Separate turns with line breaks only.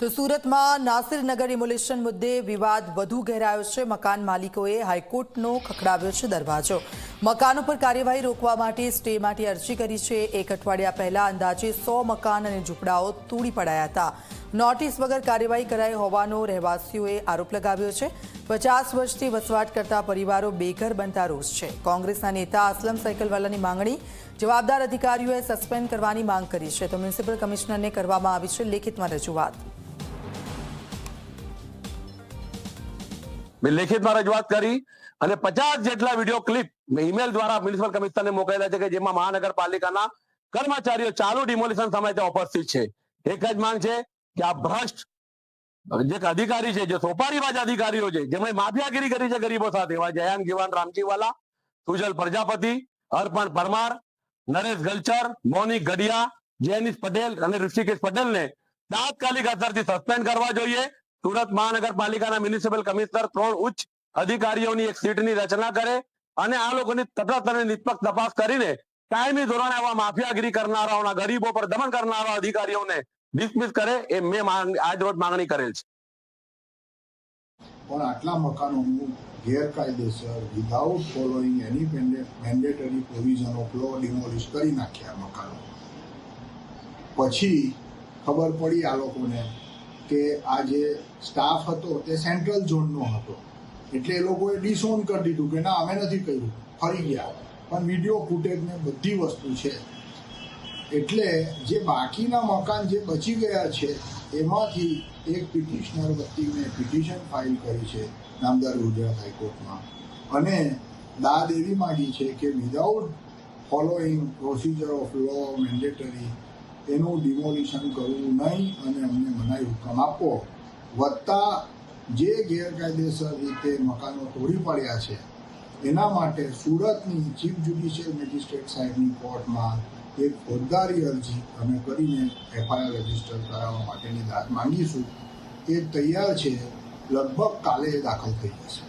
તો સુરતમાં નાસિરનગર ડિમોલિશન મુદ્દે વિવાદ વધુ ઘેરાયો છે। મકાન માલિકોએ હાઈકોર્ટનો ખખડાવ્યો છે દરવાજો। મકાનો પર કાર્યવાહી રોકવા માટે સ્ટે માટે અરજી કરી છે। એક અઠવાડિયા પહેલા અંદાજે 100 મકાન અને ઝૂંપડાઓ તોડી પડાયા હતા। નોટિસ વગર કાર્યવાહી કરાઈ હોવાનો રહેવાસીઓએ આરોપ લગાવ્યો છે। 50 વર્ષથી વસવાટ કરતા પરિવારો બેઘર બનતા રોષ છે। કોંગ્રેસના નેતા અસલમ સાયકલવાલાની માંગણી જવાબદાર અધિકારીઓએ સસ્પેન્ડ કરવાની માંગ કરી છે। તો મ્યુનિસિપલ કમિશનરને કરવામાં આવી છે લેખિતમાં રજૂઆત।
લેખિતમાં રજૂઆત કરી અને 50 જેટલા વિડીયો ક્લિપ ઈમેલ દ્વારા મ્યુનિસિપલ કમિશનરને મોકલેલા છે કે જેમાં મહાનગરપાલિકાના કર્મચારીઓ ચાલુ ડિમોલિશન સમયે ઉપસ્થિત છે। એક જ માંગ છે કે આ ભ્રષ્ટ જે અધિકારી છે, જે સોપારીબાજ અધિકારીઓ છે, જેમણે માફિયાગીરી કરી છે ગરીબો સાથે, એવા જયાંગ જીવાન રામજીવાલા, સુજલ પ્રજાપતિ, અર્પણ પરમાર, નરેશ ગલચર, મોનિક ગઢિયા, જૈનિશ પટેલ અને ઋષિકેશ પટેલને તાત્કાલિક અસરથી સસ્પેન્ડ કરવા જોઈએ। સુરત મહાનગરપાલિકાના મ્યુનિસિપલ કમિશનર 3 ઉચ્ચ અધિકારીઓની એક સીટની રચના કરે અને આ લોકોની તટસ્થ અને નિષ્પક્ષ તપાસ કરીને કાયમી ધોરણે આવા માફિયાગીરી કરનારાઓના, ગરીબો પર દમન કરનારા અધિકારીઓને ડિસમિસ કરે, એ મેં આજ રોજ માંગણી કરેલ છે।
પણ આટલા મકાનોનું ગેરકાયદેસર without following any mandatory provision of law demolish કરી નાખ્યા મકાનો। પછી ખબર પડી આ લોકોને કે આ જે સ્ટાફ હતો તે સેન્ટ્રલ ઝોનનો હતો, એટલે એ લોકોએ ડિસઓન કરી દીધું કે ના અમે નથી કર્યું, ફરી ગયા। પણ વિડીયો ફૂટેજ ને બધી વસ્તુ છે, એટલે જે બાકીના મકાન જે બચી ગયા છે એમાંથી એક પિટિશનર વ્યક્તિને પિટિશન ફાઇલ કરી છે નામદાર ગુજરાત હાઈકોર્ટમાં અને દાદ એવી માંગી છે કે without following procedure of law mandatory એનું ડિમોલિશન કરવું નહીં અને અમને મનાઈ હુકમ આપો, વત્તા જે ગેરકાયદેસર રીતે મકાનો તોડી પડ્યા છે એના માટે સુરતની ચીફ જ્યુડિશિયલ મેજિસ્ટ્રેટ સાહેબની કોર્ટમાં એક ફોજદારી અરજી અમે કરીને FIR રજીસ્ટર કરાવવા માટેની દાદ માંગીશું। એ તૈયાર છે, લગભગ કાલે દાખલ થઈ જશે।